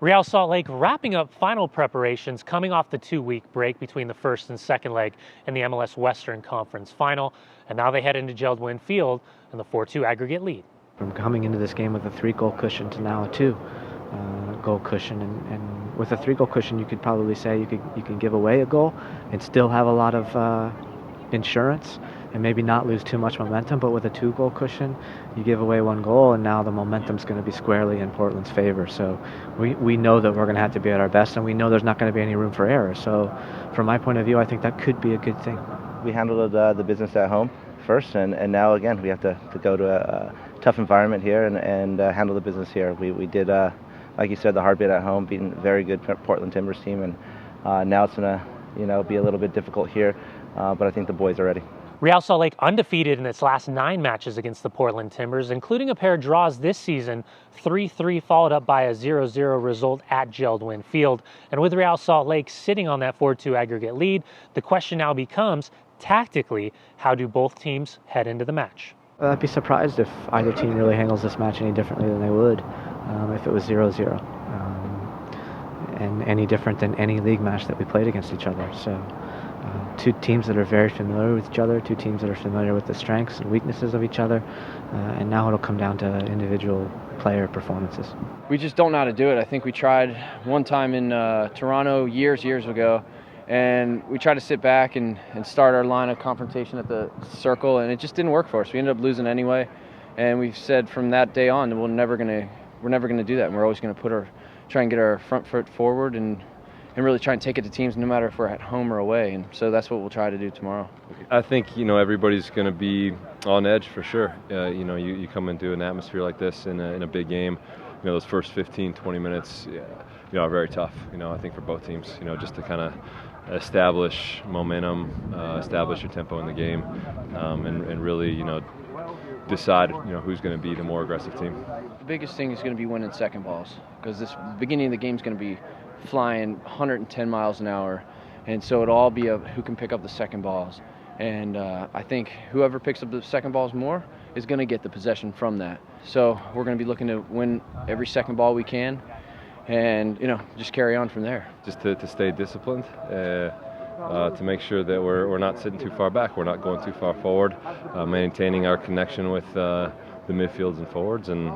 Real Salt Lake wrapping up final preparations coming off the 2-week break between the first and second leg in the MLS Western Conference Final, and now they head into Geldwin Field and the 4-2 aggregate lead. From coming into this game with a 3-goal cushion to now a 2-goal cushion, and with a 3-goal cushion you could probably say you can give away a goal and still have a lot of insurance and maybe not lose too much momentum, but with a 2-goal cushion you give away 1 goal and now the momentum's going to be squarely in Portland's favor. So we know that we're going to have to be at our best, and we know there's not going to be any room for error. So from my point of view, I think that could be a good thing. We handled the business at home first, and now again we have to go to a tough environment here and handle the business here. We did, like you said, the hard bit at home, beating a very good Portland Timbers team, and now it's going to be a little bit difficult here, but I think the boys are ready. Real Salt Lake undefeated in its last 9 matches against the Portland Timbers, including a pair of draws this season, 3-3 followed up by a 0-0 result at Geldwin Field. And with Real Salt Lake sitting on that 4-2 aggregate lead, the question now becomes, tactically, how do both teams head into the match? I'd be surprised if either team really handles this match any differently than they would if it was 0-0, and any different than any league match that we played against each other. So two teams that are very familiar with each other, two teams that are familiar with the strengths and weaknesses of each other, and now it'll come down to individual player performances. We just don't know how to do it. I think we tried one time in Toronto years ago, and we tried to sit back and start our line of confrontation at the circle, and it just didn't work for us. We ended up losing anyway, and we've said from that day on that we're never gonna do that, and we're always going to try and get our front foot forward and really try and take it to teams no matter if we're at home or away. And so that's what we'll try to do tomorrow. I think, everybody's going to be on edge for sure. You come into an atmosphere like this in a big game, those first 15, 20 minutes, are very tough, I think for both teams, just to kind of establish momentum, establish your tempo in the game, and really, decide, who's going to be the more aggressive team. The biggest thing is going to be winning second balls, because this beginning of the game is going to be flying 110 miles an hour, and so it'll all be who can pick up the second balls. And I think whoever picks up the second balls more is going to get the possession from that. So we're going to be looking to win every second ball we can, and just carry on from there. Just to stay disciplined, to make sure that we're not sitting too far back, we're not going too far forward, maintaining our connection with the midfields and forwards, and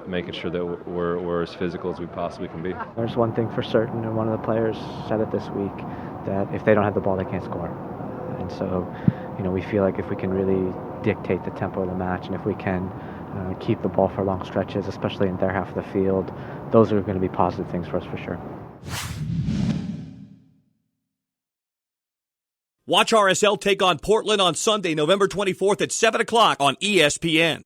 making sure that we're as physical as we possibly can be. There's one thing for certain, and one of the players said it this week, that if they don't have the ball, they can't score. And so, we feel like if we can really dictate the tempo of the match, and if we can keep the ball for long stretches, especially in their half of the field, those are going to be positive things for us for sure. Watch RSL take on Portland on Sunday, November 24th at 7 o'clock on ESPN.